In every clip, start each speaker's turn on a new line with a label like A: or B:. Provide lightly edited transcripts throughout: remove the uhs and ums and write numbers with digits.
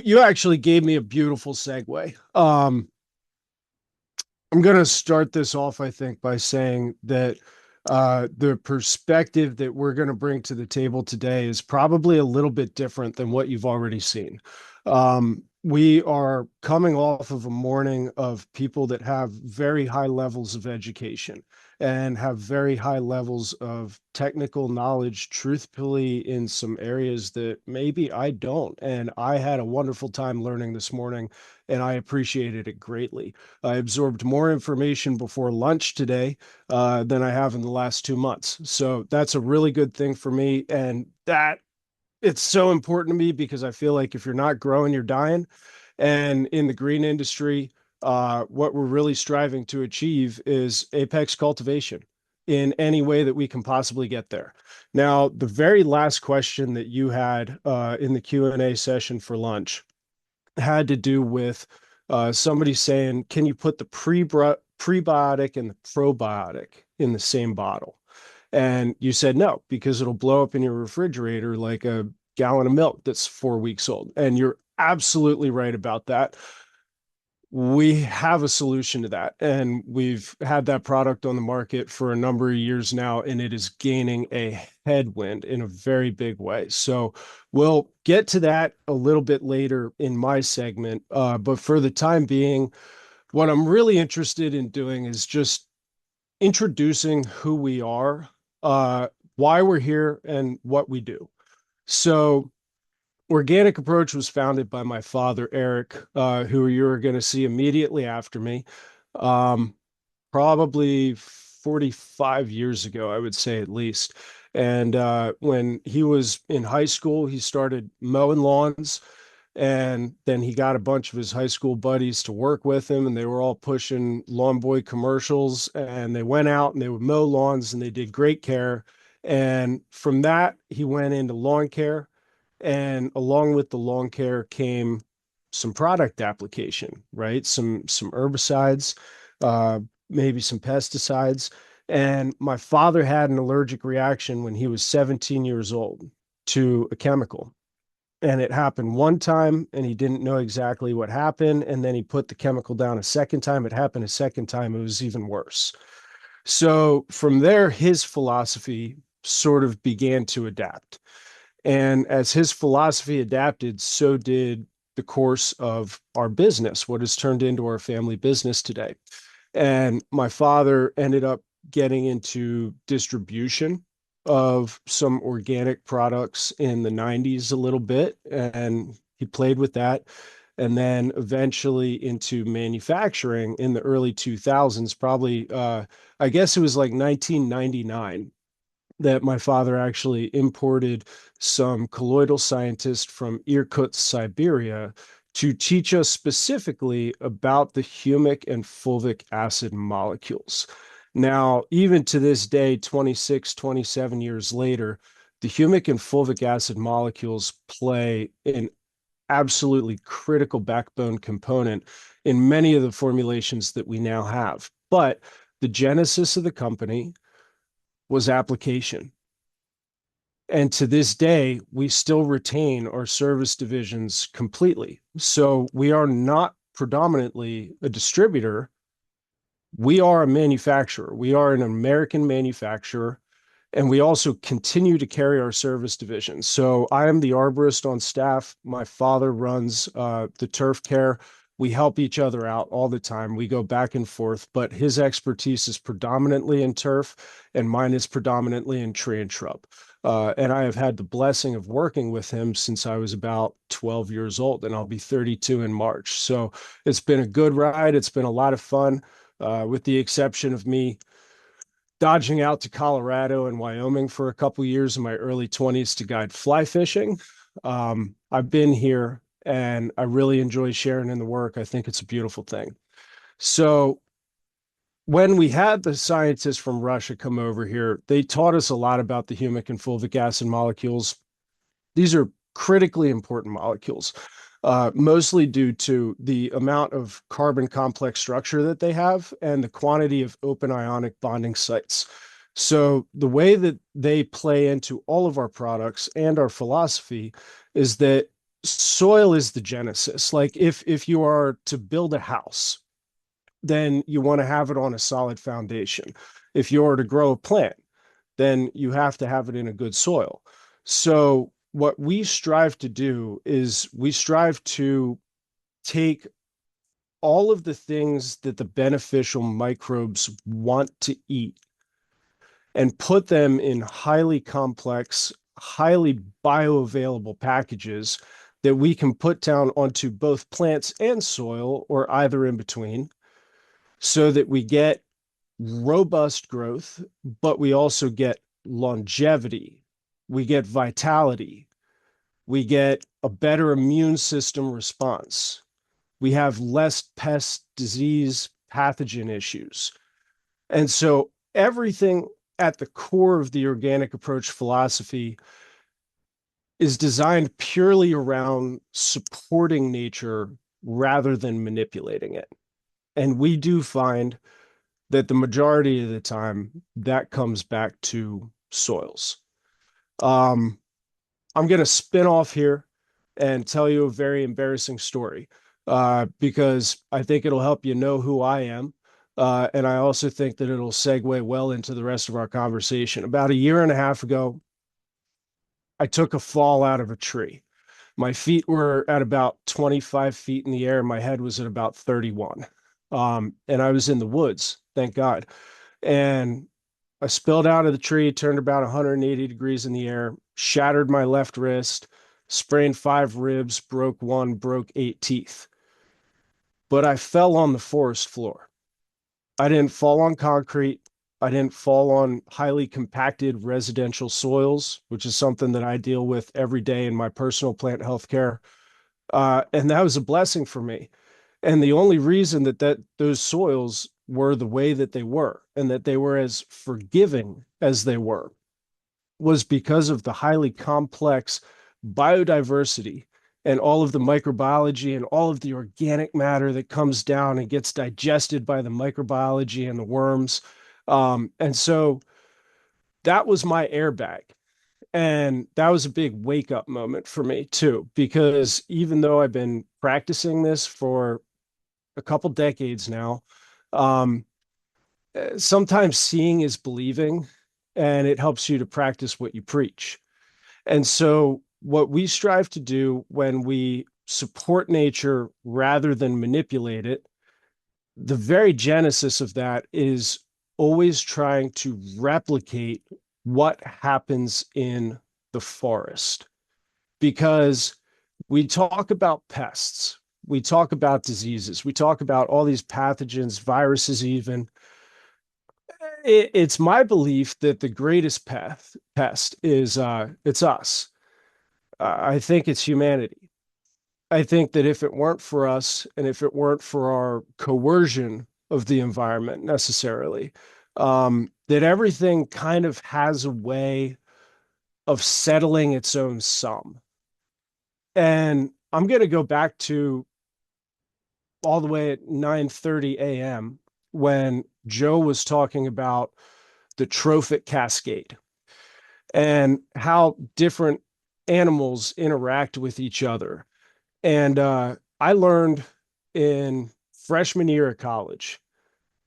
A: You actually gave me a beautiful segue. I'm going to start this off, I think, by saying that the perspective that we're going to bring to the table today is probably a little bit different than what you've already seen. We are coming off of a morning of people that have very high levels of education and have very high levels of technical knowledge, truthfully, in some areas that maybe I don't. And I had a wonderful time learning this morning, and I appreciated it greatly. I absorbed more information before lunch today than I have in the last 2 months. So that's a really good thing for me. And that it's so important to me because I feel like if you're not growing, you're dying. And in the green industry, what we're really striving to achieve is apex cultivation in any way that we can possibly get there. Now, the very last question that you had in the Q&A session for lunch had to do with somebody saying, can you put the prebiotic and the probiotic in the same bottle? And you said no, because it'll blow up in your refrigerator like a gallon of milk that's 4 weeks old. And you're absolutely right about that. We have a solution to that, and we've had that product on the market for a number of years now, and it is gaining a headwind in a very big way. So we'll get to that a little bit later in my segment. But for the time being, what I'm really interested in doing is just introducing who we are, uh, why we're here, and what we do. So Organic Approach was founded by my father, Eric, who you're going to see immediately after me, um, probably 45 years ago, I would say at least. And when he was in high school, he started mowing lawns. And then he got a bunch of his high school buddies to work with him, and they were all pushing Lawn Boy commercials. And they went out and they would mow lawns, and they did great care. And from that, he went into lawn care, and along with the lawn care came some product application, right? Some herbicides, uh, maybe some pesticides. And my father had an allergic reaction when he was 17 years old to a chemical. And it happened one time, and he didn't know exactly what happened. And then he put the chemical down a second time. It happened a second time. It was even worse. So from there, his philosophy sort of began to adapt. And as his philosophy adapted, so did the course of our business, what has turned into our family business today. And my father ended up getting into distribution of some organic products in the 90s a little bit, and he played with that. And then eventually into manufacturing in the early 2000s, probably, I guess it was like 1999 that my father actually imported some colloidal scientists from Irkutsk, Siberia, to teach us specifically about the humic and fulvic acid molecules. Now, even to this day, 26, 27 years later, the humic and fulvic acid molecules play an absolutely critical backbone component in many of the formulations that we now have. But the genesis of the company was application. And to this day, we still retain our service divisions completely. So we are not predominantly a distributor. We are a manufacturer. We are an American manufacturer. And we also continue to carry our service division. So I am the arborist on staff. My father runs the turf care. We help each other out all the time. We go back and forth, but his expertise is predominantly in turf, and mine is predominantly in tree and shrub. And I have had the blessing of working with him since I was about 12 years old, and I'll be 32 in March. So it's been a good ride. It's been a lot of fun, with the exception of me dodging out to Colorado and Wyoming for a couple years in my early 20s to guide fly fishing. I've been here and I really enjoy sharing in the work. I think it's a beautiful thing. So when we had the scientists from Russia come over here, they taught us a lot about the humic and fulvic acid molecules. These are critically important molecules, mostly due to the amount of carbon complex structure that they have and the quantity of open ionic bonding sites. So the way that they play into all of our products and our philosophy is that soil is the genesis. Like if you are to build a house, then you want to have it on a solid foundation. If you are to grow a plant, then you have to have it in a good soil. So what we strive to do is we strive to take all of the things that the beneficial microbes want to eat and put them in highly complex, highly bioavailable packages that we can put down onto both plants and soil or either in between so that we get robust growth, but we also get longevity, we get vitality, we get a better immune system response, we have less pest, disease, pathogen issues. And so everything at the core of the organic approach philosophy is designed purely around supporting nature rather than manipulating it. And we do find that the majority of the time that comes back to soils. Um, I'm going to spin off here and tell you a very embarrassing story because I think it'll help you know who I am. And I also think that it'll segue well into the rest of our conversation. About a year and a half ago, I took a fall out of a tree. My feet were at about 25 feet in the air. My head was at about 31. And I was in the woods, thank God. And I spilled out of the tree, turned about 180 degrees in the air, shattered my left wrist, sprained 5 ribs, broke one, broke 8 teeth. But I fell on the forest floor. I didn't fall on concrete. I didn't fall on highly compacted residential soils, which is something that I deal with every day in my personal plant health care. And that was a blessing for me. And the only reason that those soils were the way that they were and that they were as forgiving as they were was because of the highly complex biodiversity and all of the microbiology and all of the organic matter that comes down and gets digested by the microbiology and the worms. And so that was my airbag. And that was a big wake up moment for me too, because even though I've been practicing this for a couple decades now, um, sometimes seeing is believing, and it helps you to practice what you preach. And so, what we strive to do when we support nature rather than manipulate it, the very genesis of that is always trying to replicate what happens in the forest. Because we talk about pests, we talk about diseases, we talk about all these pathogens, viruses, even. It's my belief that the greatest pest is it's us. I think it's humanity. I think that if it weren't for us and if it weren't for our coercion of the environment necessarily, that everything kind of has a way of settling its own sum. And I'm going to go back to all the way at 9:30 a.m. when Joe was talking about the trophic cascade and how different animals interact with each other. And I learned in freshman year of college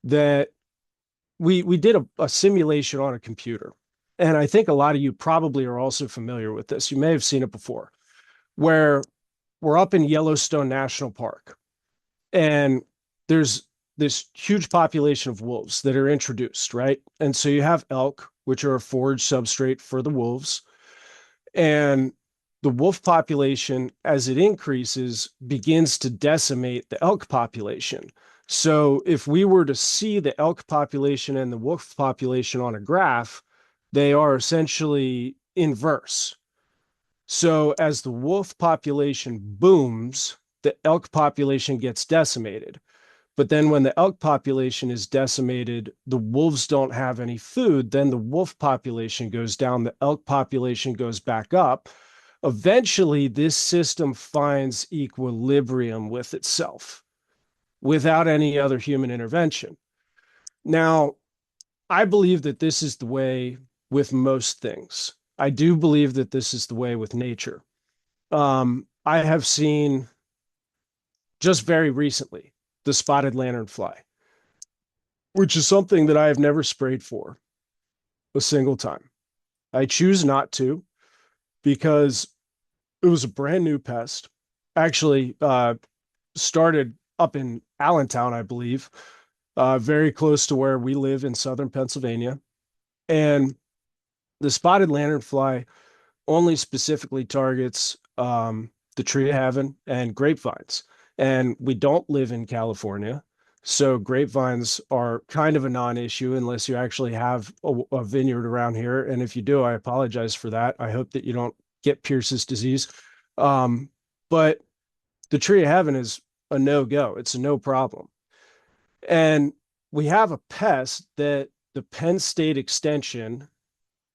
A: that we did a simulation on a computer. And I think a lot of you probably are also familiar with this. You may have seen it before, where we're up in Yellowstone National Park and there's this huge population of wolves that are introduced, right? And so you have elk, which are a forage substrate for the wolves. And the wolf population, as it increases, begins to decimate the elk population. So if we were to see the elk population and the wolf population on a graph, they are essentially inverse. So as the wolf population booms, the elk population gets decimated. But then when the elk population is decimated, the wolves don't have any food. Then the wolf population goes down, the elk population goes back up. Eventually, this system finds equilibrium with itself without any other human intervention. Now, I believe that this is the way with most things. I do believe that this is the way with nature. I have seen just very recently the spotted lanternfly, which is something that I have never sprayed for a single time. I choose not to because it was a brand new pest. Actually, started up in Allentown, I believe, very close to where we live in southern Pennsylvania. And the spotted lanternfly only specifically targets the tree of heaven and grapevines. And we don't live in California. So grapevines are kind of a non-issue unless you actually have a vineyard around here. And if you do, I apologize for that. I hope that you don't get Pierce's disease. Um, but the tree of heaven is a no-go. It's a no problem. And we have a pest that the Penn State Extension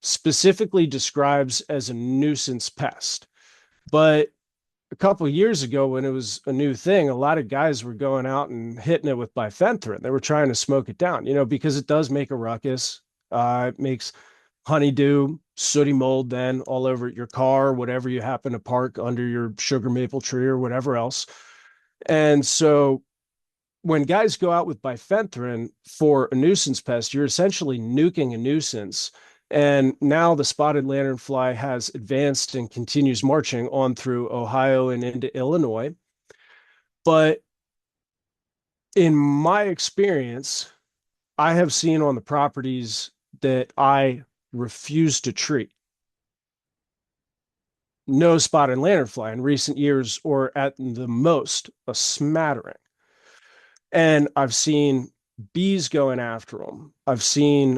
A: specifically describes as a nuisance pest. But a couple of years ago, when it was a new thing, a lot of guys were going out and hitting it with bifenthrin. They were trying to smoke it down, because it does make a ruckus. It makes honeydew, sooty mold then all over your car, whatever you happen to park under your sugar maple tree or whatever else. And so when guys go out with bifenthrin for a nuisance pest, you're essentially nuking a nuisance. And now the spotted lanternfly has advanced and continues marching on through Ohio and into Illinois. But in my experience, I have seen on the properties that I refuse to treat no spotted lanternfly in recent years, or at the most, a smattering. And I've seen bees going after them. I've seen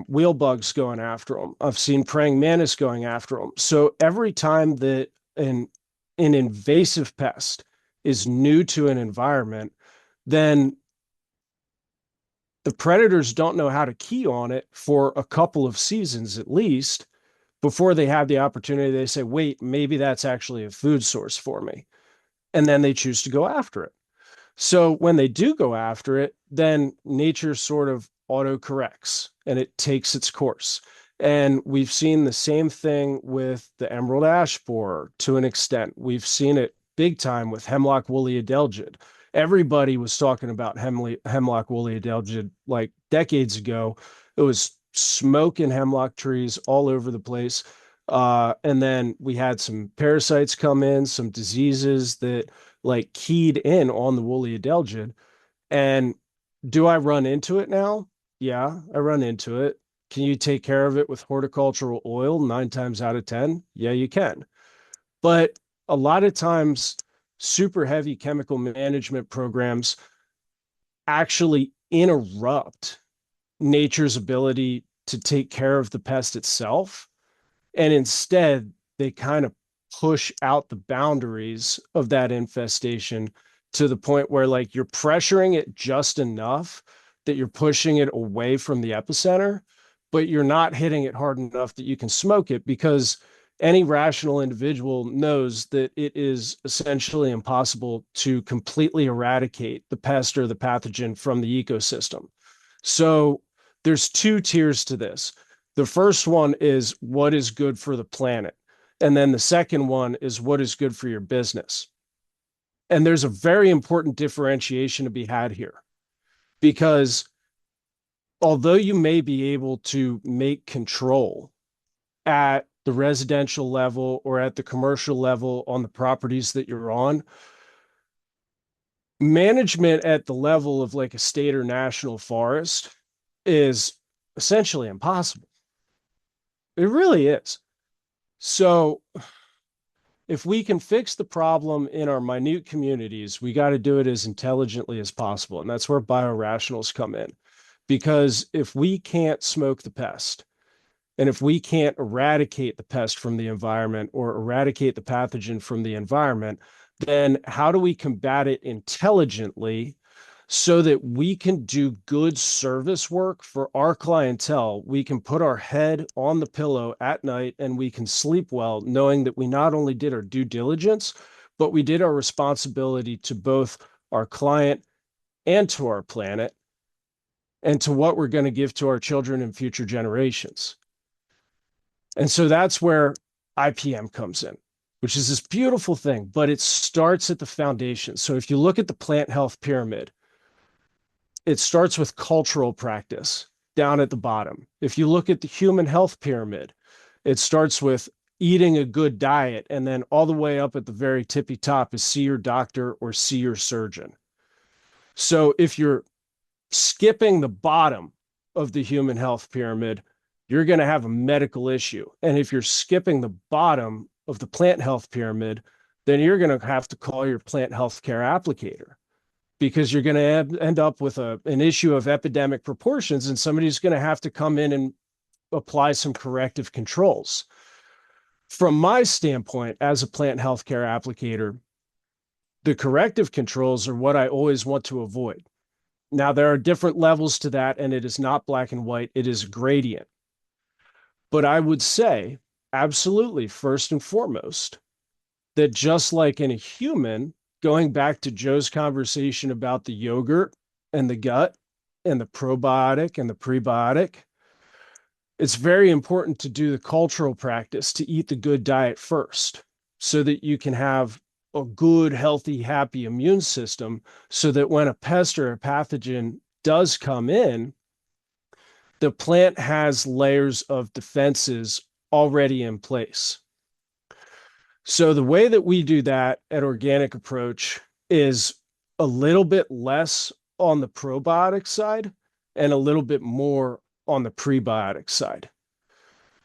A: wheel bugs going after them. I've seen praying mantis going after them. So every time that an invasive pest is new to an environment, then the predators don't know how to key on it for a couple of seasons at least before they have the opportunity. They say, wait, maybe that's actually a food source for me. And then they choose to go after it. So when they do go after it, then nature sort of auto corrects and it takes its course. And we've seen the same thing with the emerald ash borer to an extent. We've seen it big time with hemlock woolly adelgid. Everybody was talking about hemlock woolly adelgid like decades ago. It was smoking hemlock trees all over the place. And then we had some parasites come in, some diseases that like keyed in on the woolly adelgid. And do I run into it now? Yeah, I run into it. Can you take care of it with horticultural oil 9 times out of 10? Yeah, you can. But a lot of times, super heavy chemical management programs actually interrupt nature's ability to take care of the pest itself. And instead, they kind of push out the boundaries of that infestation to the point where like you're pressuring it just enough that you're pushing it away from the epicenter, but you're not hitting it hard enough that you can smoke it, because any rational individual knows that it is essentially impossible to completely eradicate the pest or the pathogen from the ecosystem. So there's two tiers to this. The first one is what is good for the planet. And then the second one is what is good for your business. And there's a very important differentiation to be had here, because although you may be able to make control at the residential level or at the commercial level on the properties that you're on, management at the level of like a state or national forest is essentially impossible. It really is. So if we can fix the problem in our minute communities, we got to do it as intelligently as possible. And that's where biorationals come in. Because if we can't smoke the pest, and if we can't eradicate the pest from the environment or eradicate the pathogen from the environment, then how do we combat it intelligently so that we can do good service work for our clientele? We can put our head on the pillow at night and we can sleep well, knowing that we not only did our due diligence, but we did our responsibility to both our client and to our planet and to what we're going to give to our children and future generations. And so that's where IPM comes in, which is this beautiful thing, but it starts at the foundation. So if you look at the plant health pyramid, it starts with cultural practice down at the bottom. If you look at the human health pyramid, it starts with eating a good diet, and then all the way up at the very tippy top is see your doctor or see your surgeon. So if you're skipping the bottom of the human health pyramid, you're going to have a medical issue. And if you're skipping the bottom of the plant health pyramid, then you're going to have to call your plant health care applicator, because you're going to end up with an issue of epidemic proportions, and somebody's going to have to come in and apply some corrective controls. From my standpoint, as a plant healthcare applicator, the corrective controls are what I always want to avoid. Now, there are different levels to that, and it is not black and white, it is gradient. But I would say, absolutely, first and foremost, that just like in a human, going back to Joe's conversation about the yogurt and the gut and the probiotic and the prebiotic, it's very important to do the cultural practice to eat the good diet first so that you can have a good, healthy, happy immune system, so that when a pest or a pathogen does come in, the plant has layers of defenses already in place. So the way that we do that at Organic Approach is a little bit less on the probiotic side and a little bit more on the prebiotic side.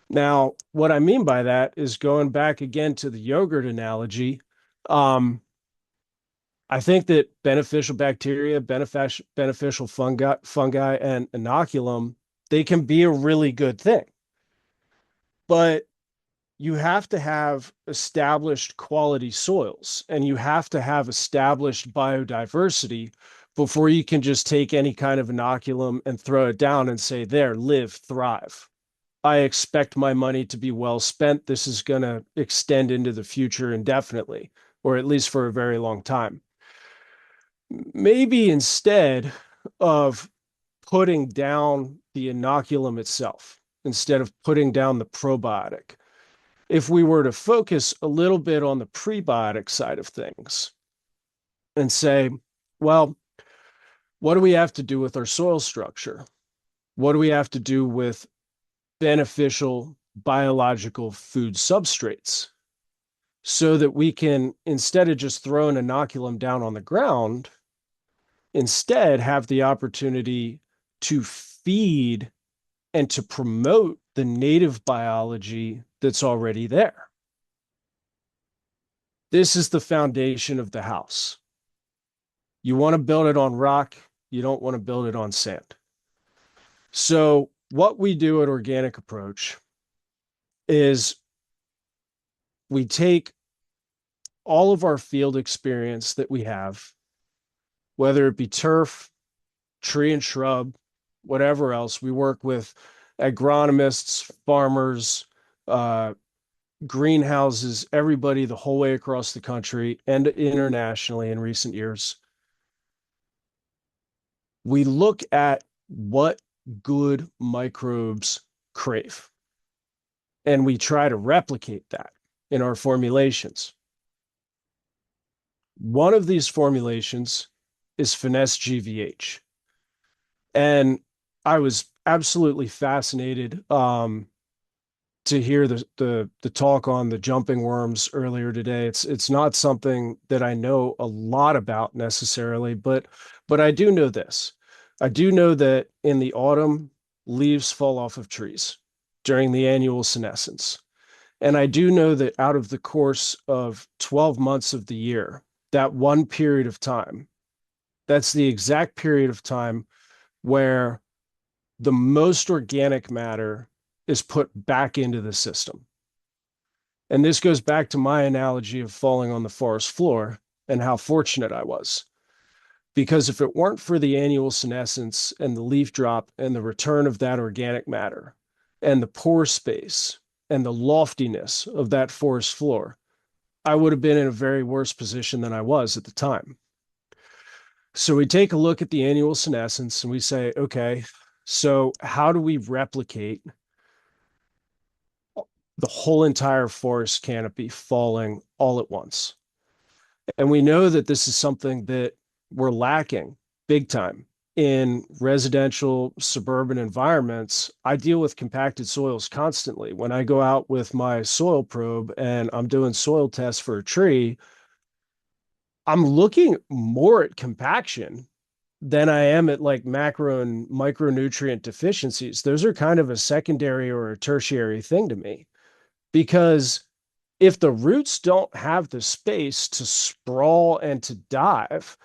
A: Now, what I mean by that is, going back again to the yogurt analogy, I think that beneficial bacteria, beneficial fungi, and inoculum, they can be a really good thing. But you have to have established quality soils, and you have to have established biodiversity before you can just take any kind of inoculum and throw it down and say, there, live, thrive. I expect my money to be well spent. This is going to extend into the future indefinitely, or at least for a very long time. Maybe instead of putting down the inoculum itself, instead of putting down the probiotic, if we were to focus a little bit on the prebiotic side of things and say, well, what do we have to do with our soil structure? What do we have to do with beneficial biological food substrates, so that we can, instead of just throwing inoculum down on the ground, instead have the opportunity to feed and to promote the native biology that's already there. This is the foundation of the house. You want to build it on rock, you don't want to build it on sand. So what we do at Organic Approach is we take all of our field experience that we have, whether it be turf, tree and shrub, whatever else. We work with agronomists, farmers, greenhouses, everybody the whole way across the country and internationally in recent years. We look at what good microbes crave, and we try to replicate that in our formulations. One of these formulations is Finesse GVH. And I was absolutely fascinated to hear the talk on the jumping worms earlier today. It's not something that I know a lot about necessarily, but I do know this. I do know that in the autumn, leaves fall off of trees during the annual senescence. And I do know that out of the course of 12 months of the year, that one period of time, that's the exact period of time where the most organic matter is put back into the system. And this goes back to my analogy of falling on the forest floor and how fortunate I was. Because if it weren't for the annual senescence and the leaf drop and the return of that organic matter and the pore space and the loftiness of that forest floor, I would have been in a very worse position than I was at the time. So we take a look at the annual senescence and we say, okay, so how do we replicate the whole entire forest canopy falling all at once. And we know that this is something that we're lacking big time in residential suburban environments. I deal with compacted soils constantly. When I go out with my soil probe and I'm doing soil tests for a tree, I'm looking more at compaction than I am at like macro and micronutrient deficiencies. Those are kind of a secondary or a tertiary thing to me because if the roots don't have the space to sprawl and to dive,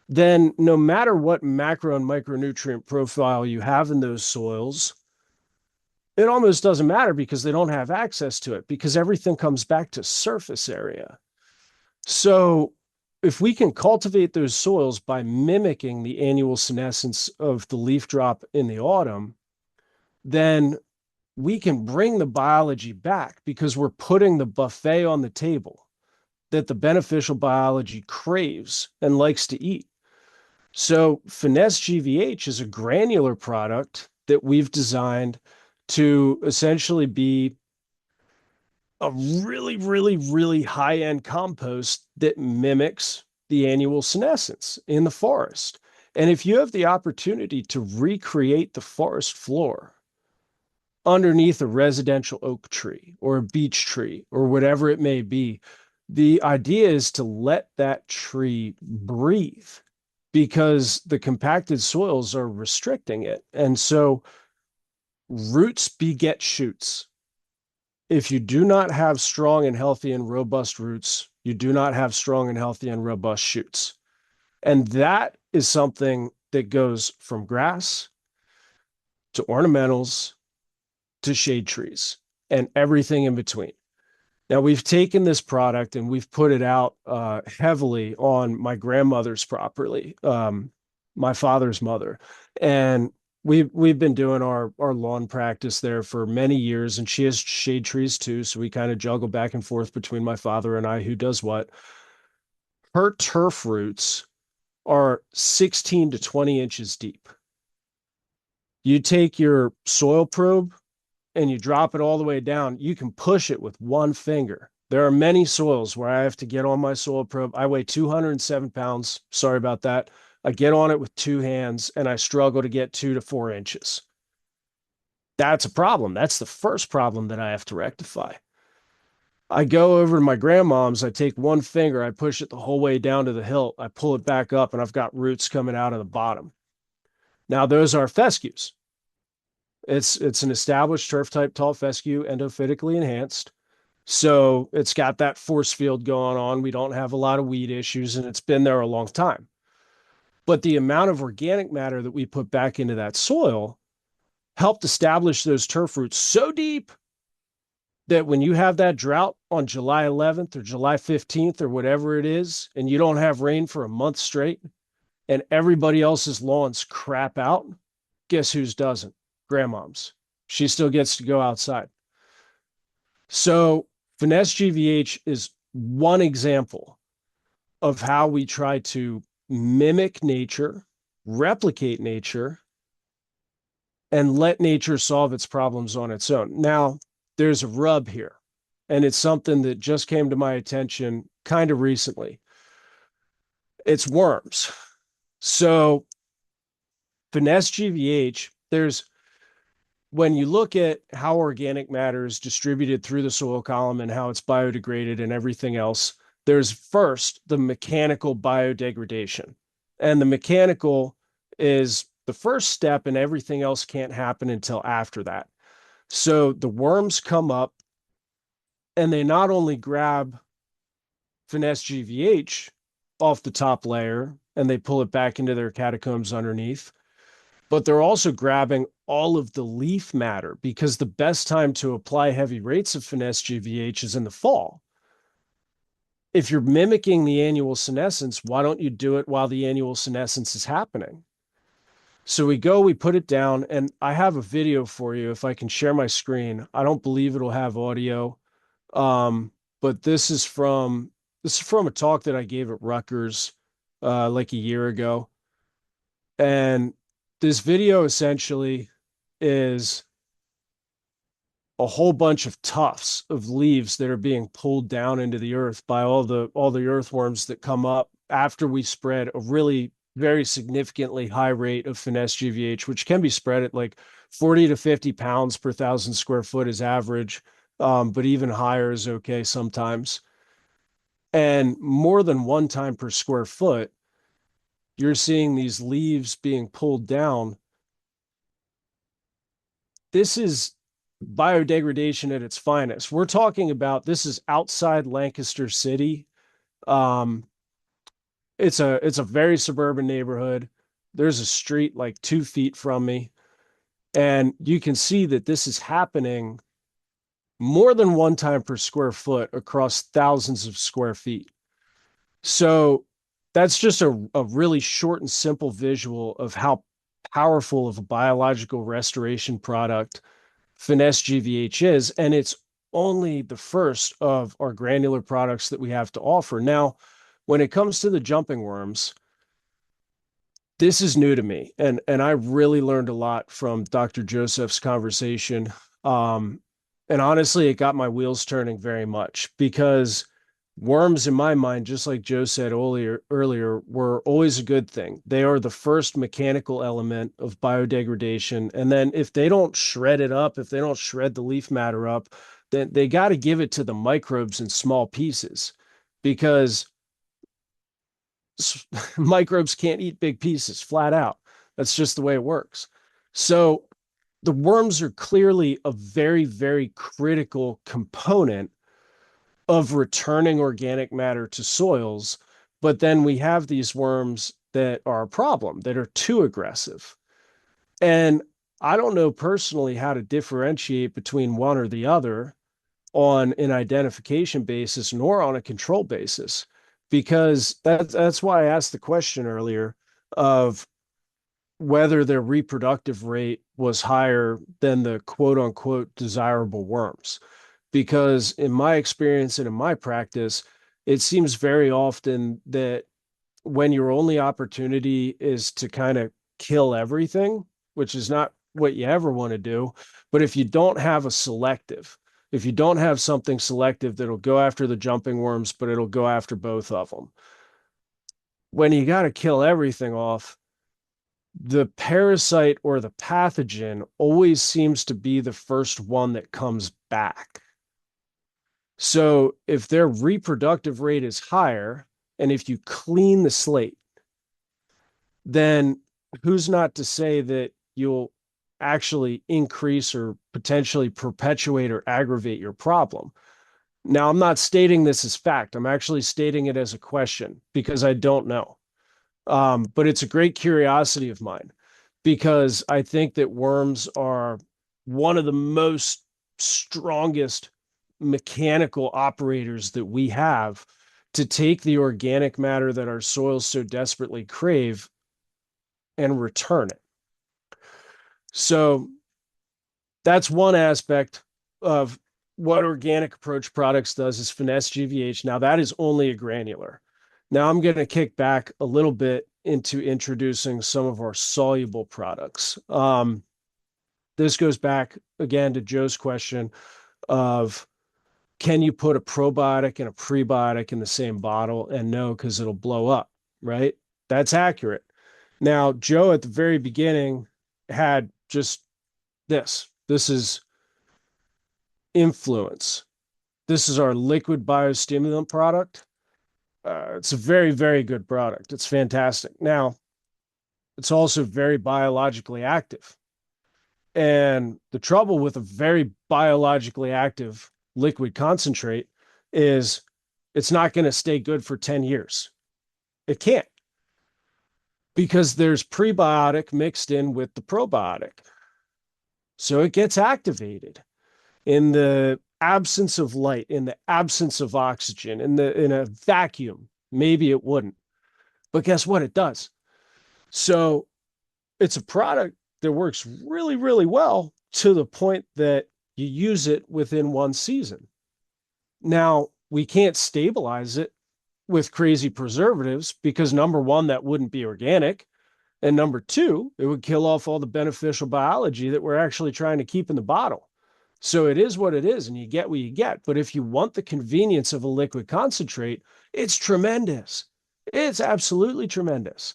A: then no matter what macro and micronutrient profile you have in those soils, it almost doesn't matter because they don't have access to it because everything comes back to surface area. So if we can cultivate those soils by mimicking the annual senescence of the leaf drop in the autumn, then we can bring the biology back because we're putting the buffet on the table that the beneficial biology craves and likes to eat. So Finesse GVH is a granular product that we've designed to essentially be a really, really, really high-end compost that mimics the annual senescence in the forest. And if you have the opportunity to recreate the forest floor underneath a residential oak tree or a beech tree or whatever it may be, the idea is to let that tree breathe because the compacted soils are restricting it. And so roots beget shoots. If you do not have strong and healthy and robust roots, you do not have strong and healthy and robust shoots. And that is something that goes from grass to ornamentals to shade trees and everything in between. Now, we've taken this product and we've put it out heavily on my grandmother's property, my father's mother. And we've been doing our lawn practice there for many years, and she has shade trees too. So we kind of juggle back and forth between my father and I who does what. Her turf roots are 16 to 20 inches deep. You take your soil probe and you drop it all the way down, you can push it with one finger. There are many soils where I have to get on my soil probe. I weigh 207 pounds. Sorry about that. I get on it with two hands and I struggle to get 2 to 4 inches. That's a problem. That's the first problem that I have to rectify. I go over to my grandmom's, I take one finger, I push it the whole way down to the hilt, I pull it back up, and I've got roots coming out of the bottom. Now, those are fescues. It's an established turf type tall fescue, endophytically enhanced. So it's got that force field going on. We don't have a lot of weed issues, and it's been there a long time. But the amount of organic matter that we put back into that soil helped establish those turf roots so deep that when you have that drought on July 11th or July 15th or whatever it is, and you don't have rain for a month straight, and everybody else's lawns crap out, guess whose doesn't? Grandmom's. She still gets to go outside. So Finesse GVH is one example of how we try to mimic nature, replicate nature, and let nature solve its problems on its own. Now, there's a rub here, and it's something that just came to my attention kind of recently. It's worms. So Finesse GVH, there's when you look at how organic matter is distributed through the soil column and how it's biodegraded and everything else, there's first the mechanical biodegradation. And the mechanical is the first step, and everything else can't happen until after that. So the worms come up and they not only grab Finesse GVH off the top layer and they pull it back into their catacombs underneath, but they're also grabbing all of the leaf matter because the best time to apply heavy rates of Finesse GVH is in the fall. If you're mimicking the annual senescence, why don't you do it while the annual senescence is happening? So we put it down, and I have a video for you if I can share my screen. I don't believe it'll have audio. But this is from a talk that I gave at Rutgers like a year ago. And this video essentially is a whole bunch of tufts of leaves that are being pulled down into the earth by all the earthworms that come up after we spread a really very significantly high rate of finesse GVH, which can be spread at like 40 to 50 pounds per thousand square foot is average, but even higher is okay sometimes. And more than one time per square foot, you're seeing these leaves being pulled down. This is biodegradation at its finest. We're talking about this is outside Lancaster City. Um, it's a very suburban neighborhood. There's a street like 2 feet from me, and you can see that this is happening more than one time per square foot across thousands of square feet. So that's just a really short and simple visual of how powerful of a biological restoration product Finesse GVH is. And it's only the first of our granular products that we have to offer. Now, when it comes to the jumping worms, this is new to me. And I really learned a lot from Dr. Joseph's conversation. Um, and honestly, it got my wheels turning very much because worms, in my mind, just like Joe said earlier, were always a good thing. They are the first mechanical element of biodegradation. And then if they don't shred it up, if they don't shred the leaf matter up, then they got to give it to the microbes in small pieces because microbes can't eat big pieces flat out. That's just the way it works. So the worms are clearly a very, very critical component of returning organic matter to soils. But then we have these worms that are a problem, that are too aggressive. And I don't know personally how to differentiate between one or the other on an identification basis nor on a control basis, because that's why I asked the question earlier of whether their reproductive rate was higher than the quote unquote desirable worms. Because in my experience and in my practice, it seems very often that when your only opportunity is to kind of kill everything, which is not what you ever want to do, but if you don't have a selective, if you don't have something selective that'll go after the jumping worms, but it'll go after both of them, when you got to kill everything off, the parasite or the pathogen always seems to be the first one that comes back. So if their reproductive rate is higher, and if you clean the slate, then who's not to say that you'll actually increase or potentially perpetuate or aggravate your problem? Now, I'm not stating this as fact. I'm actually stating it as a question because I don't know. But it's a great curiosity of mine because I think that worms are one of the most strongest mechanical operators that we have to take the organic matter that our soils so desperately crave and return it. So that's one aspect of what Organic Approach Products does is finesse GVH. Now that is only a granular. Now I'm going to kick back a little bit into introducing some of our soluble products. This goes back again to Joe's question of can you put a probiotic and a prebiotic in the same bottle? And no, because it'll blow up, right? That's accurate. Now, Joe at the very beginning had just this. This is Influence. This is our liquid biostimulant product. It's a very, very good product. It's fantastic. Now, it's also very biologically active. And the trouble with a very biologically active liquid concentrate is it's not going to stay good for 10 years. It can't because there's prebiotic mixed in with the probiotic. So it gets activated in the absence of light, in the absence of oxygen, in a vacuum. Maybe it wouldn't. But guess what? It does. So it's a product that works really, really well to the point that you use it within one season. Now, we can't stabilize it with crazy preservatives because number one, that wouldn't be organic. And number two, it would kill off all the beneficial biology that we're actually trying to keep in the bottle. So it is what it is, and you get what you get. But if you want the convenience of a liquid concentrate, it's tremendous. It's absolutely tremendous.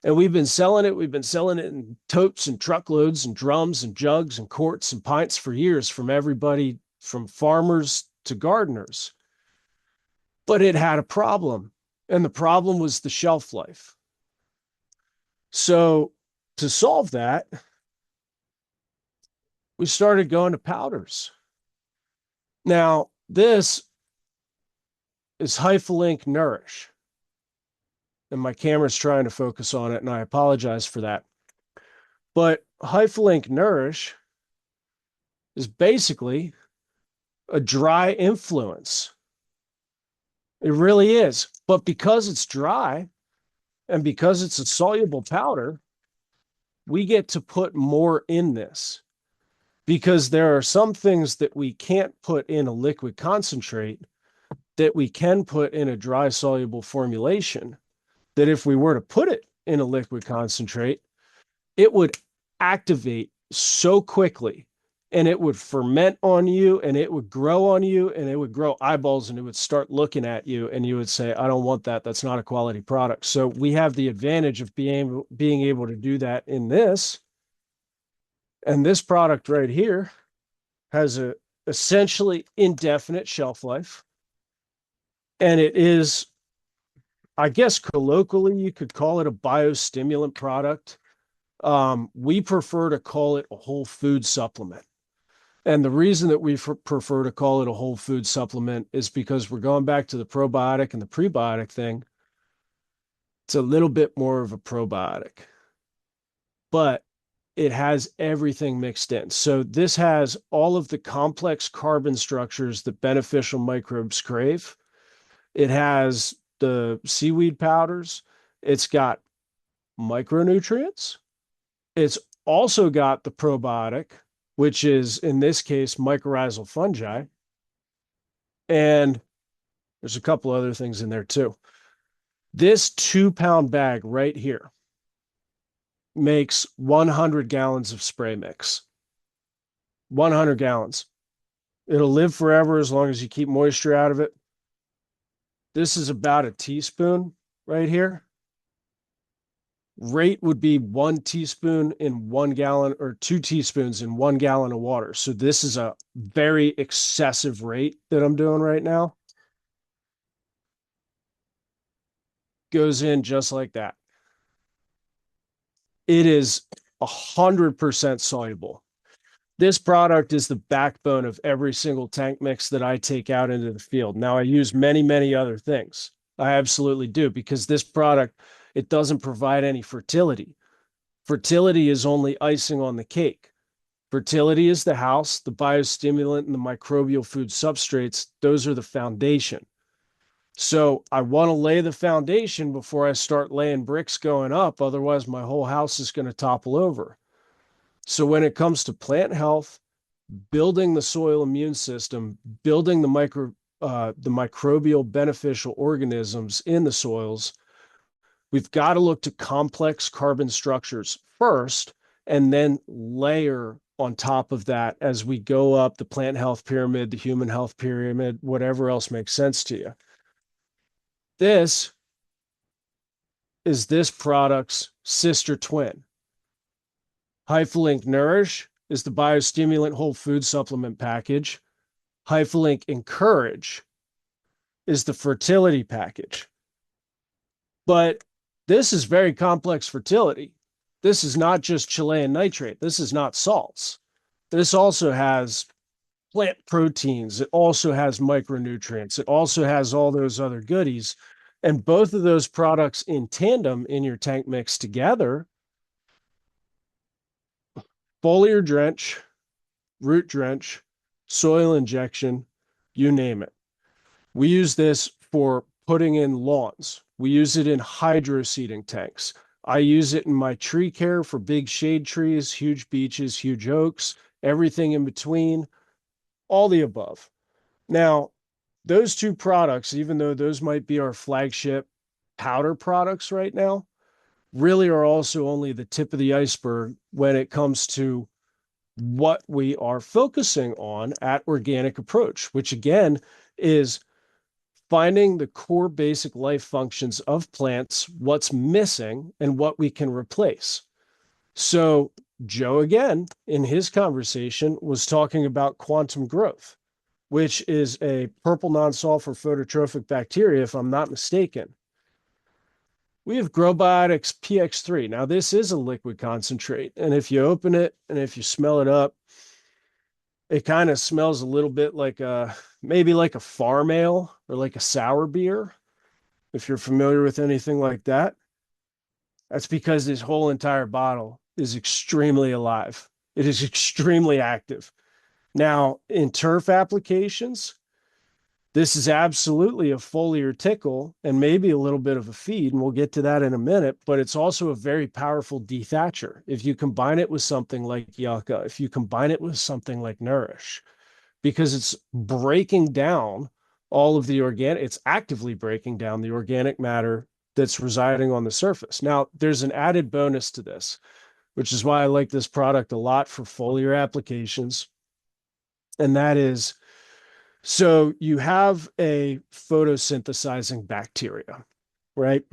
A: And we've been selling it. We've been selling it in totes and truckloads and drums and jugs and quarts and pints for years from everybody, from farmers to gardeners. But it had a problem. And the problem was the shelf life. So to solve that, we started going to powders. Now, this is Hyphalink Nourish. And my camera's trying to focus on it, and I apologize for that. But Hyphalink Nourish is basically a dry influence. It really is. But because it's dry and because it's a soluble powder, we get to put more in this, because there are some things that we can't put in a liquid concentrate that we can put in a dry soluble formulation, that if we were to put it in a liquid concentrate, it would activate so quickly, and it would ferment on you, and it would grow on you, and it would grow eyeballs, and it would start looking at you, and you would say, I don't want that. That's not a quality product. So we have the advantage of being able to do that in this. And this product right here has a essentially indefinite shelf life. And it is, I guess colloquially, you could call it a biostimulant product. We prefer to call it a whole food supplement. And the reason that we prefer to call it a whole food supplement is because we're going back to the probiotic and the prebiotic thing. It's a little bit more of a probiotic, but it has everything mixed in. So this has all of the complex carbon structures that beneficial microbes crave. It has the seaweed powders. It's got micronutrients. It's also got the probiotic, which is in this case mycorrhizal fungi. And there's a couple other things in there too. This 2-pound bag right here makes 100 gallons of spray mix. 100 gallons. It'll live forever as long as you keep moisture out of it. This is about a teaspoon right here. Rate would be 1 teaspoon in 1 gallon, or 2 teaspoons in 1 gallon of water. So this is a very excessive rate that I'm doing right now. Goes in just like that. It is 100% soluble. This product is the backbone of every single tank mix that I take out into the field. Now, I use many, many other things. I absolutely do, because this product, it doesn't provide any fertility. Fertility is only icing on the cake. Fertility is the house, the biostimulant, and the microbial food substrates. Those are the foundation. So I want to lay the foundation before I start laying bricks going up. Otherwise, my whole house is going to topple over. So when it comes to plant health, building the soil immune system, building the microbial beneficial organisms in the soils, we've got to look to complex carbon structures first, and then layer on top of that as we go up the plant health pyramid, the human health pyramid, whatever else makes sense to you. This is this product's sister twin. Hyphalink Nourish is the biostimulant whole food supplement package. Hyphalink Encourage is the fertility package. But this is very complex fertility. This is not just Chilean nitrate. This is not salts. This also has plant proteins. It also has micronutrients. It also has all those other goodies. And both of those products in tandem in your tank mix together, foliar drench, root drench, soil injection, you name it. We use this for putting in lawns. We use it in hydro seeding tanks. I use it in my tree care for big shade trees, huge beeches, huge oaks, everything in between, all the above. Now, those two products, even though those might be our flagship powder products right now, really are also only the tip of the iceberg when it comes to what we are focusing on at Organic Approach, which again is finding the core basic life functions of plants, what's missing, and what we can replace. So, Joe, again, in his conversation, was talking about quantum growth, which is a purple non sulfur phototrophic bacteria, if I'm not mistaken. We have Growbiotics PX3. Now, this is a liquid concentrate. And if you open it and if you smell it up, it kind of smells a little bit like maybe like a farm ale or like a sour beer, if you're familiar with anything like that. That's because this whole entire bottle is extremely alive. It is extremely active. Now, in turf applications, this is absolutely a foliar tickle and maybe a little bit of a feed, and we'll get to that in a minute, but it's also a very powerful dethatcher. If you combine it with something like Yucca, if you combine it with something like Nourish, because it's breaking down all of the organic, it's actively breaking down the organic matter that's residing on the surface. Now, there's an added bonus to this, which is why I like this product a lot for foliar applications. And that is, so you have a photosynthesizing bacteria, right?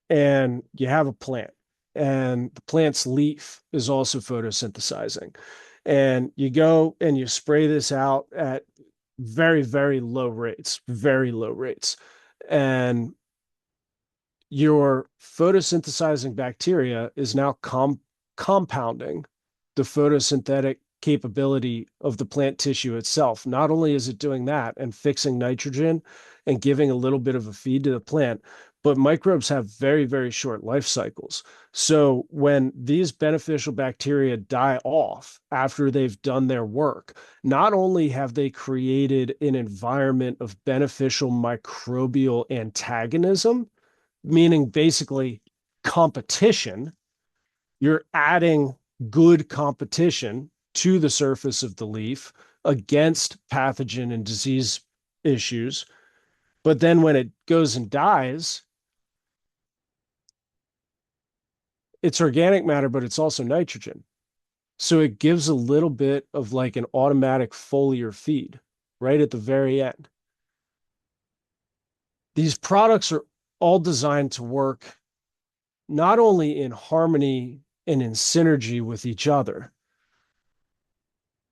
A: And you have a plant, and the plant's leaf is also photosynthesizing. And you go and you spray this out at very, very low rates, very low rates. And your photosynthesizing bacteria is now compounding the photosynthetic capability of the plant tissue itself. Not only is it doing that and fixing nitrogen and giving a little bit of a feed to the plant, but microbes have very, very short life cycles. So when these beneficial bacteria die off after they've done their work, not only have they created an environment of beneficial microbial antagonism, meaning basically competition, you're adding good competition to the surface of the leaf against pathogen and disease issues. But then when it goes and dies, it's organic matter, but it's also nitrogen. So it gives a little bit of like an automatic foliar feed right at the very end. These products are all designed to work not only in harmony and in synergy with each other,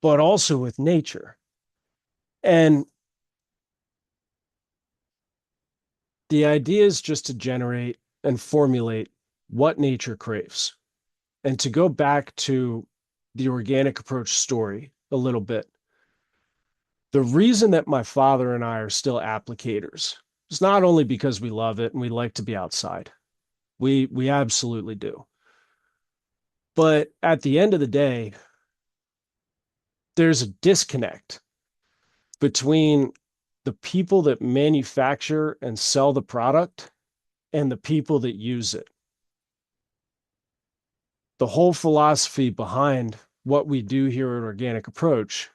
A: but also with nature. And the idea is just to generate and formulate what nature craves. And to go back to the Organic Approach story a little bit, the reason that my father and I are still applicators is not only because we love it and we like to be outside. We absolutely do. But at the end of the day, there's a disconnect between the people that manufacture and sell the product and the people that use it. The whole philosophy behind what we do here at Organic Approach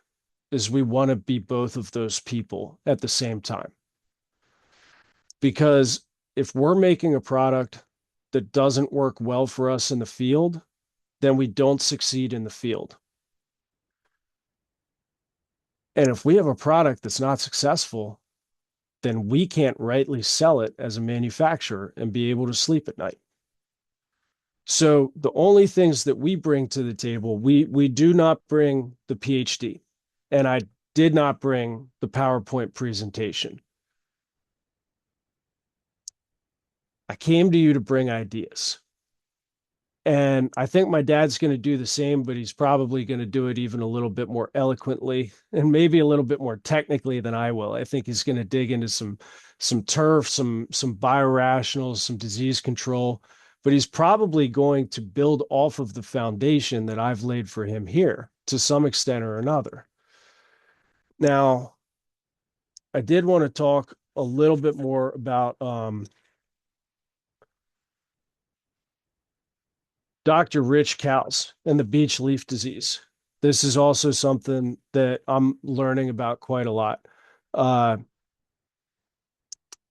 A: is we want to be both of those people at the same time. Because if we're making a product that doesn't work well for us in the field, then we don't succeed in the field. And if we have a product that's not successful, then we can't rightly sell it as a manufacturer and be able to sleep at night. So the only things that we bring to the table, we do not bring the PhD, and I did not bring the PowerPoint presentation. I came to you to bring ideas. And I think my dad's going to do the same, but he's probably going to do it even a little bit more eloquently and maybe a little bit more technically than I will. I think he's going to dig into some turf, some biorationals, some disease control, but he's probably going to build off of the foundation that I've laid for him here to some extent or another. Now, I did want to talk a little bit more about Dr. Rich Kaus and the beech leaf disease. This is also something that I'm learning about quite a lot. Uh,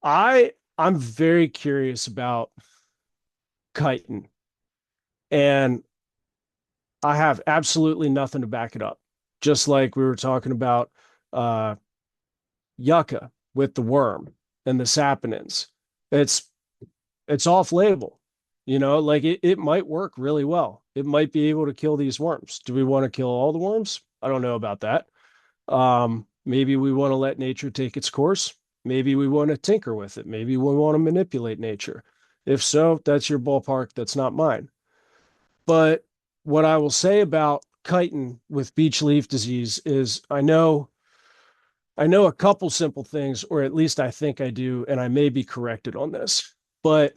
A: I'm very curious about chitin, and I have absolutely nothing to back it up. Just like we were talking about uh, yucca with the worm and the saponins. It's it's off label. Like it might work really well. It might be able to kill these worms. Do we want to kill all the worms? I don't know about that. Maybe we want to let nature take its course. Maybe we want to tinker with it. Maybe we want to manipulate nature. If so, that's your ballpark. That's not mine. But what I will say about chitin with beech leaf disease is I know a couple simple things, or at least I think I do, and I may be corrected on this. But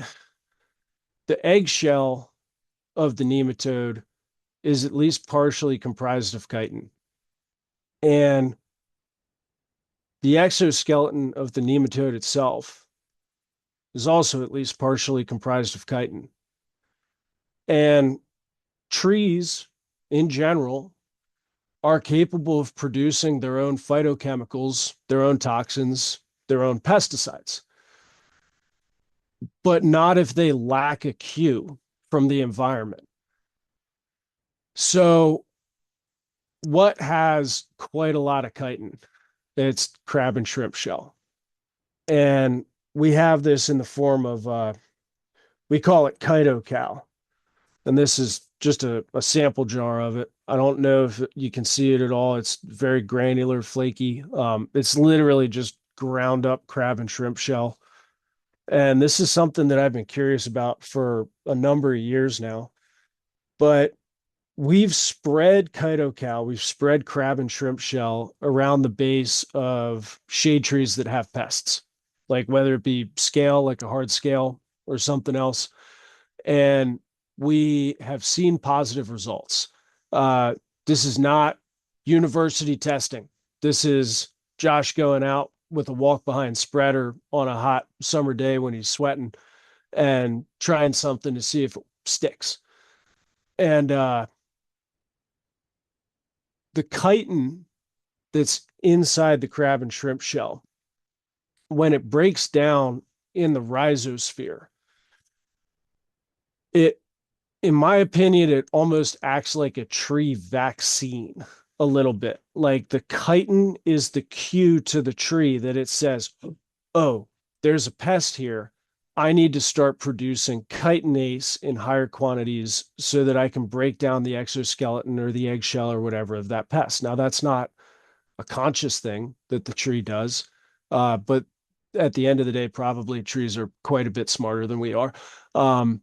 A: the eggshell of the nematode is at least partially comprised of chitin. And the exoskeleton of the nematode itself is also at least partially comprised of chitin. And trees in general are capable of producing their own phytochemicals, their own toxins, their own pesticides, but not if they lack a cue from the environment. So, what has quite a lot of chitin? It's crab and shrimp shell. And we have this in the form of, we call it chitocal. And this is just a sample jar of it. I don't know if you can see it at all. It's very granular, flaky. It's literally just ground up crab and shrimp shell. And this is something that I've been curious about for a number of years now. But we've spread chitocal, we've spread crab and shrimp shell around the base of shade trees that have pests, like whether it be scale, like a hard scale, or something else. And we have seen positive results. This is not university testing. This is Josh going out with a walk behind spreader on a hot summer day when he's sweating and trying something to see if it sticks. And the chitin that's inside the crab and shrimp shell, when it breaks down in the rhizosphere, it in my opinion, it almost acts like a tree vaccine a little bit. Like the chitin is the cue to the tree that it says, oh, there's a pest here. I need to start producing chitinase in higher quantities so that I can break down the exoskeleton or the eggshell or whatever of that pest. Now, that's not a conscious thing that the tree does, but at the end of the day, probably trees are quite a bit smarter than we are. Um,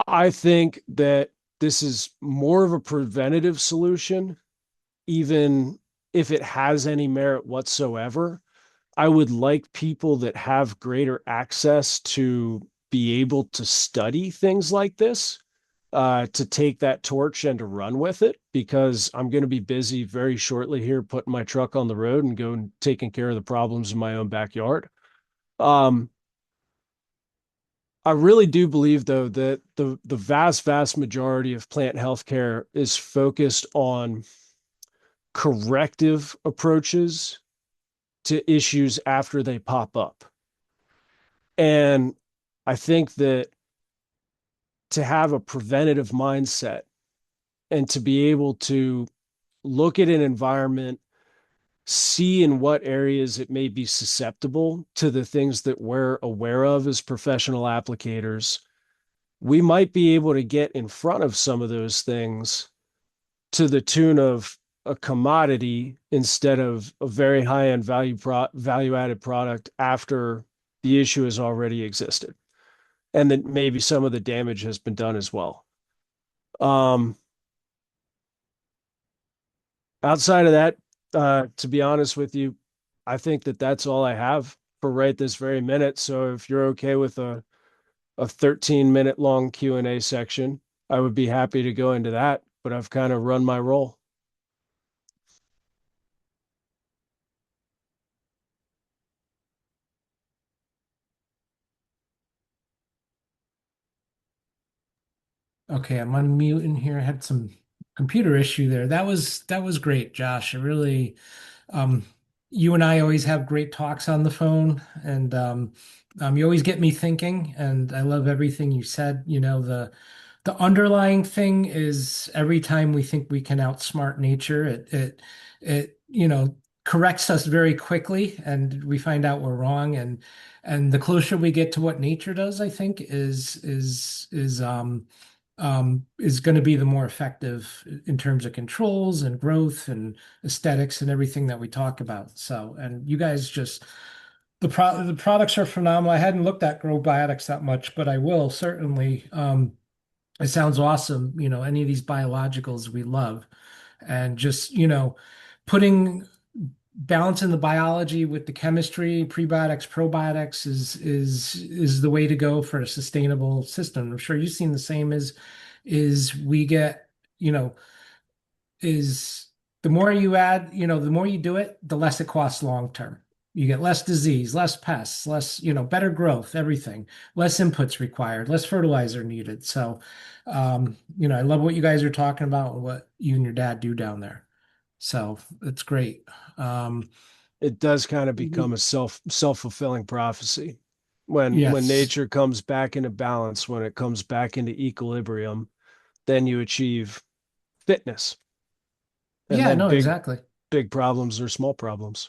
A: I think that this is more of a preventative solution, even if it has any merit whatsoever. I would like people that have greater access to be able to study things like this, to take that torch and to run with it, because I'm going to be busy very shortly here putting my truck on the road and going taking care of the problems in my own backyard. Um, I really do believe, though, that the vast majority of plant healthcare is focused on corrective approaches to issues after they pop up. And I think that to have a preventative mindset and to be able to look at an environment, see in what areas it may be susceptible to the things that we're aware of as professional applicators, we might be able to get in front of some of those things to the tune of a commodity instead of a very high end value added product after the issue has already existed, and then maybe some of the damage has been done as well. Um, Outside of that, to be honest with you, I think that that's all I have for right this very minute. So if you're okay with a 13-minute long Q&A section, I would be happy to go into that, but I've kind of run my role.
B: Okay, I'm unmuting here. I had some computer issue there. That was great, Josh. It really um you and I always have great talks on the phone and you always get me thinking and I love everything you said, the The underlying thing is every time we think we can outsmart nature, it corrects us very quickly and we find out we're wrong. And the closer we get to what nature does, I think is going to be the more effective in terms of controls and growth and aesthetics and everything that we talk about. So, and you guys just the products are phenomenal. I hadn't looked at Growbiotics that much, but I will certainly. It sounds awesome. Any of these biologicals we love, and just putting balancing the biology with the chemistry, prebiotics, probiotics is the way to go for a sustainable system. I'm sure you've seen the same as is we get, you know, is the more you add, the more you do it, the less it costs long term. You get less disease, less pests, less, better growth, everything, less inputs required, less fertilizer needed. So, I love what you guys are talking about and what you and your dad do down there. So it's great. Um,
A: It does kind of become a self-fulfilling prophecy when
B: yes.
A: nature comes back into balance, when it comes back into equilibrium, then you achieve fitness. And
B: Yeah,
A: then
B: no,
A: big
B: exactly.
A: big problems are small problems.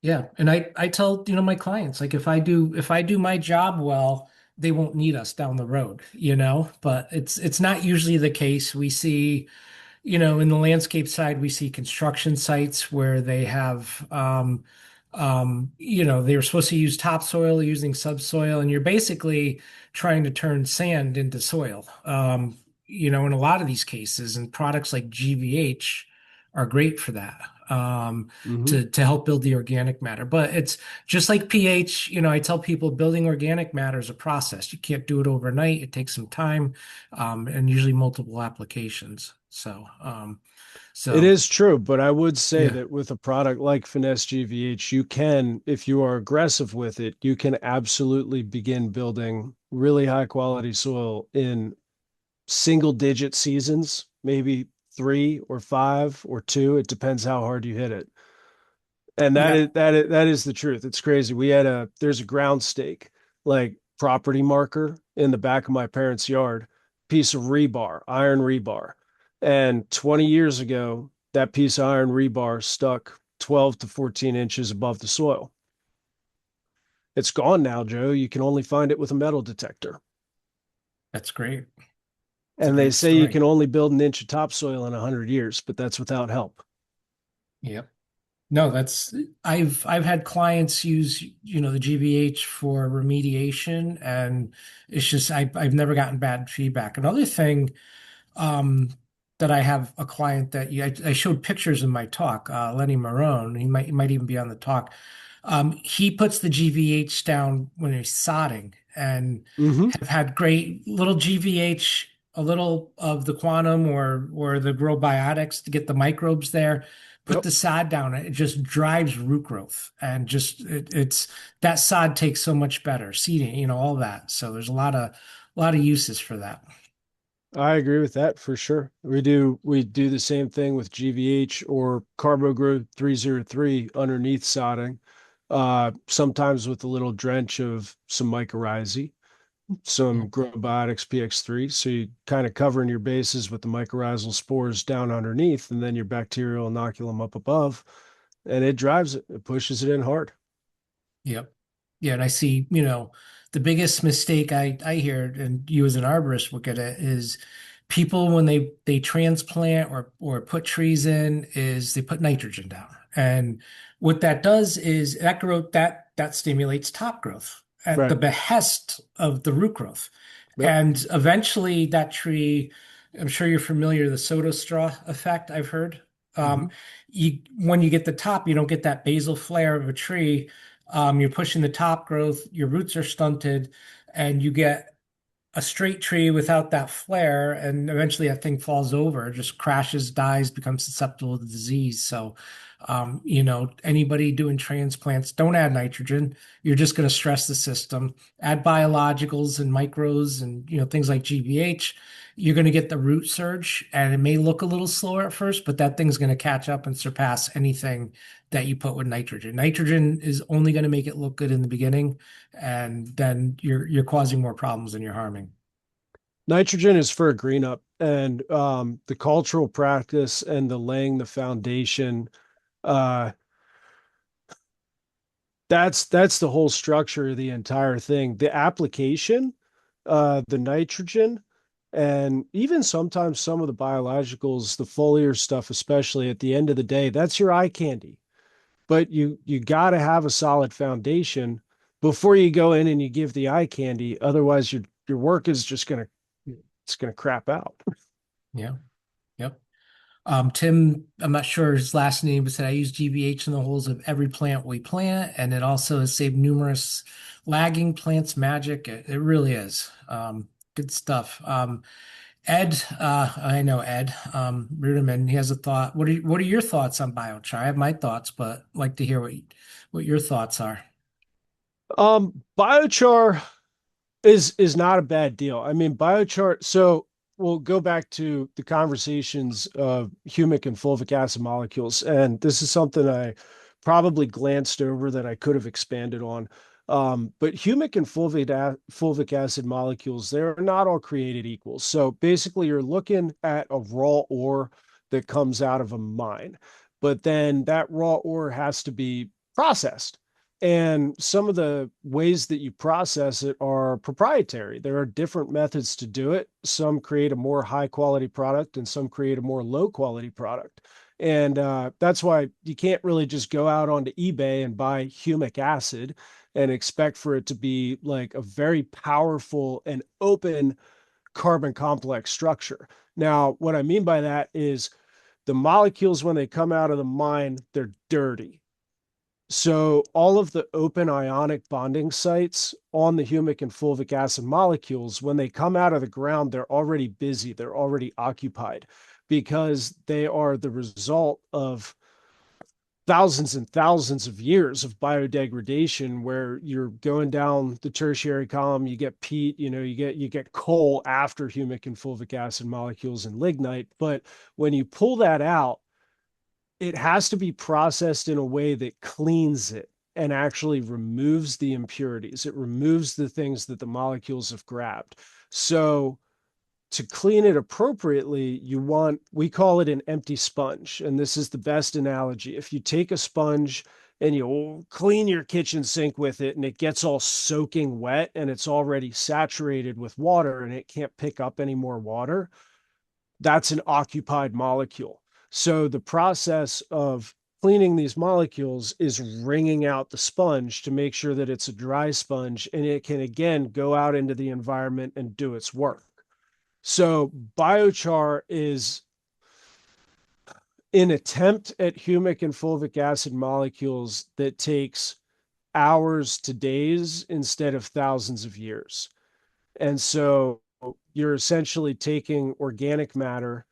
B: Yeah. And I tell, my clients, like if I do my job well, they won't need us down the road, but it's not usually the case. We see, in the landscape side, we see construction sites where they have, they were supposed to use topsoil using subsoil, and you're basically trying to turn sand into soil. In a lot of these cases, and products like GVH are great for that.
A: Hmm.
B: To help build the organic matter. But it's just like pH, I tell people building organic matter is a process. You can't do it overnight. It takes some time, and usually multiple applications.
A: It
B: So
A: is true, but I would say
B: yeah,
A: that with a product like Finesse GVH, you can, if you are aggressive with it, you can absolutely begin building really high quality soil in single digit seasons, maybe 3 or 5 or 2. It depends how hard you hit it. And that
B: yeah,
A: is that is the truth. It's crazy. There's a ground stake, like property marker in the back of my parents' yard, piece of rebar, iron rebar. And 20 years ago, that piece of iron rebar stuck 12 to 14 inches above the soil. It's gone now, Joe. You can only find it with a metal detector.
B: that's great. It's a
A: And they
B: great
A: say you
B: story.
A: can only build an inch of topsoil in 100 years, but that's without help.
B: Yep. No, I've had clients use, the GVH for remediation, and it's just I've never gotten bad feedback. Another thing, um, that I have a client that I showed pictures in my talk, Lenny Marone. He might even be on the talk. He puts the GVH down when he's sodding, and
A: Hmm.
B: have had great little GVH, a little of the quantum or the grow biotics to get the microbes there. Put
A: Yep.
B: the sod down. It just drives root growth, and just it's that sod takes so much better seeding, all that. So there's a lot of uses for that.
A: I agree with that for sure. We do the same thing with GVH or CarboGrow 303 underneath sodding. Sometimes with a little drench of some mycorrhizae, some Growbiotics PX3. So you kind of covering your bases with the mycorrhizal spores down underneath, and then your bacterial inoculum up above, and it drives it. It pushes it in hard.
B: Yep. Yeah, and I see, the biggest mistake I hear, and you as an arborist look at it, is people when they transplant or put trees in, is they put nitrogen down. And what that does is that growth that stimulates top growth at the
A: Right.
B: behest of the root growth.
A: Yep.
B: And eventually that tree, I'm sure you're familiar with the soda straw effect, I've heard.
A: Hmm.
B: Um, when you get the top, you don't get that basal flare of a tree. You're pushing the top growth, your roots are stunted, and you get a straight tree without that flare, and eventually that thing falls over, just crashes, dies, becomes susceptible to disease. So, anybody doing transplants, don't add nitrogen. You're just going to stress the system. Add biologicals and micros and things like GVH. You're going to get the root surge, and it may look a little slower at first, but that thing's going to catch up and surpass anything that you put with nitrogen. Nitrogen is only going to make it look good in the beginning, and then you're causing more problems than you're harming.
A: Nitrogen is for a green up, and the cultural practice and the laying the foundation, uh, that's the whole structure of the entire thing. The application, the nitrogen, and even sometimes some of the biologicals, the foliar stuff, especially at the end of the day, that's your eye candy. But you got to have a solid foundation before you go in and you give the eye candy. Otherwise, your work is just gonna crap out.
B: Yeah. Yep. Tim, I'm not sure his last name, but said I use GBH in the holes of every plant we plant, and it also has saved numerous lagging plants magic. It really is. Good stuff. Ed, I know Ed, Ruderman, he has a thought. What are your thoughts on biochar? I have my thoughts, but I'd like to hear what your thoughts are.
A: Biochar is not a bad deal. I mean, biochar. So we'll go back to the conversations of humic and fulvic acid molecules, and this is something I probably glanced over that I could have expanded on. But humic and fulvic acid molecules, they're not all created equal. So basically, you're looking at a raw ore that comes out of a mine, but then that raw ore has to be processed. And some of the ways that you process it are proprietary. There are different methods to do it. Some create a more high quality product and some create a more low quality product. And that's why you can't really just go out onto eBay and buy humic acid and expect for it to be like a very powerful and open carbon complex structure. Now, what I mean by that is the molecules, when they come out of the mine, they're dirty. So all of the open ionic bonding sites on the humic and fulvic acid molecules, when they come out of the ground, they're already busy, they're already occupied because they are the result of thousands and thousands of years of biodegradation where you're going down the tertiary column, you get peat, you get coal after humic and fulvic acid molecules and lignite. But when you pull that out, it has to be processed in a way that cleans it and actually removes the impurities. It removes the things that the molecules have grabbed. So to clean it appropriately, we call it an empty sponge. And this is the best analogy. If you take a sponge and you clean your kitchen sink with it and it gets all soaking wet and it's already saturated with water and it can't pick up any more water, that's an occupied molecule. So the process of cleaning these molecules is wringing out the sponge to make sure that it's a dry sponge and it can again go out into the environment and do its work. So biochar is an attempt at humic and fulvic acid molecules that takes hours to days instead of thousands of years. And so you're essentially taking organic matter.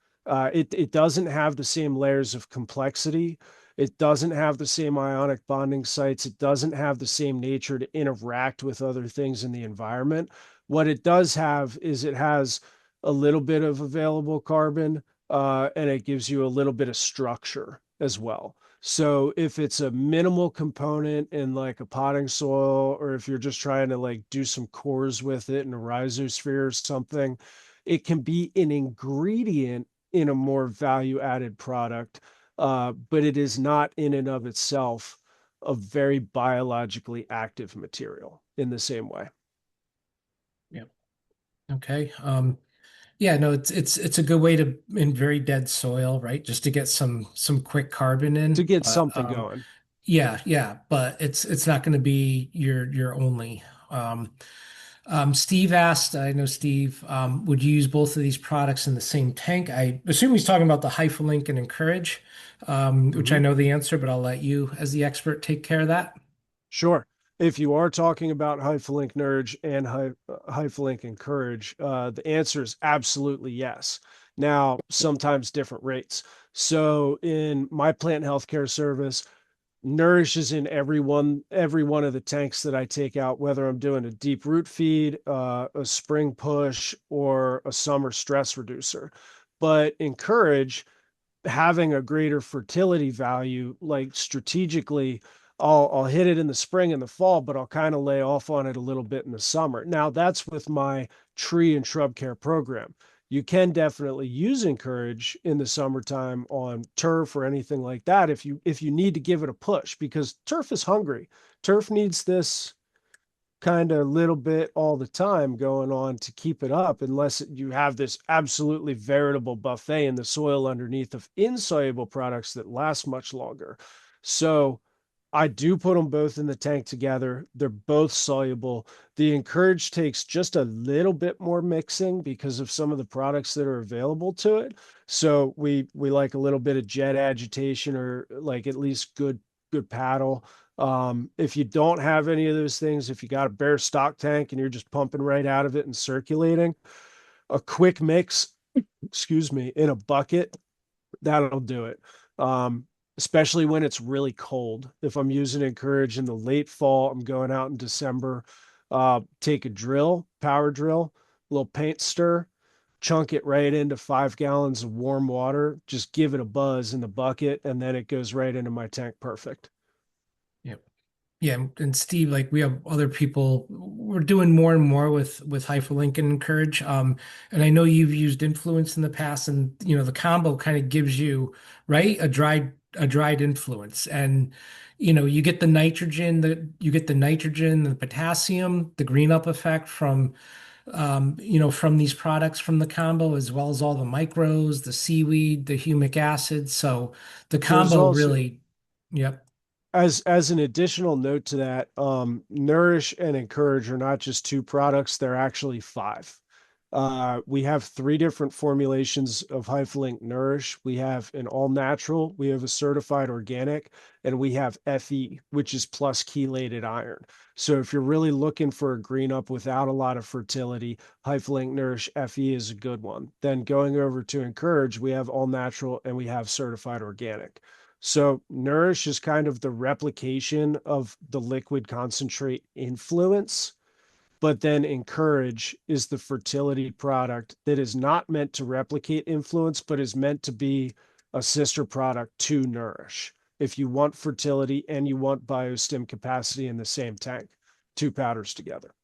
A: It doesn't have the same layers of complexity. It doesn't have the same ionic bonding sites. It doesn't have the same nature to interact with other things in the environment. What it does have is it has a little bit of available carbon, and it gives you a little bit of structure as well. So if it's a minimal component in like a potting soil, or if you're just trying to like do some cores with it in a rhizosphere or something, it can be an ingredient in a more value added product, but it is not in and of itself a very biologically active material in the same way.
B: Yeah. Okay. Yeah, no, it's a good way to in very dead soil, right? Just to get some quick carbon
A: To
B: in.
A: get
B: But
A: something going.
B: yeah, yeah, but it's not going to be your only. Steve asked, I know Steve, would you use both of these products in the same tank? I assume he's talking about the Hyperlink and Encourage, which I
A: Mhm.
B: know the answer, but I'll let you, as the expert, take care of that.
A: Sure. If you are talking about Hyperlink Nurge and Hyperlink Encourage, the answer is absolutely yes. Now, sometimes different rates. So in my plant healthcare service, Nourish is in every one of the tanks that I take out, whether I'm doing a deep root feed, a spring push, or a summer stress reducer. But Encourage, having a greater fertility value, like strategically, I'll hit it in the spring and the fall, but I'll kind of lay off on it a little bit in the summer. Now that's with my tree and shrub care program. You can definitely use Encourage in the summertime on turf or anything like that if you need to give it a push, because turf is hungry. Turf needs this kind of little bit all the time going on to keep it up, unless you have this absolutely veritable buffet in the soil underneath of insoluble products that last much longer. So I do put them both in the tank together. They're both soluble. The Encourage takes just a little bit more mixing because of some of the products that are available to it. So we like a little bit of jet agitation, or like at least good paddle. If you don't have any of those things, if you got a bare stock tank and you're just pumping right out of it and circulating, a quick mix, excuse me, in a bucket, that'll do it. Especially when it's really cold. If I'm using Encourage in the late fall, I'm going out in December, take a drill, power drill, a little paint stir, chunk it right into 5 gallons of warm water, just give it a buzz in the bucket, and then it goes right into my tank perfect.
B: Yep. Yeah, and Steve, like we have other people, we're doing more and more with Hyperlink and Encourage. And I know you've used Influence in the past, and the combo kind of gives you, right, a dried influence. And you get the nitrogen, the potassium, the green up effect from these products from the combo, as well as all the micros, the seaweed, the humic acid. So the
A: There's
B: combo
A: also,
B: really, yep.
A: as an additional note to that, Nourish and Encourage are not just two products, they're actually five. We have three different formulations of Hyperlink Nourish. We have an all natural, we have a certified organic, and we have FE, which is plus chelated iron. So if you're really looking for a green up without a lot of fertility, Hyperlink Nourish FE is a good one. Then going over to Encourage, we have all natural and we have certified organic. So Nourish is kind of the replication of the liquid concentrate influence, but then Encourage is the fertility product that is not meant to replicate influence, but is meant to be a sister product to Nourish. If you want fertility and you want biostim capacity in the same tank, two powders together.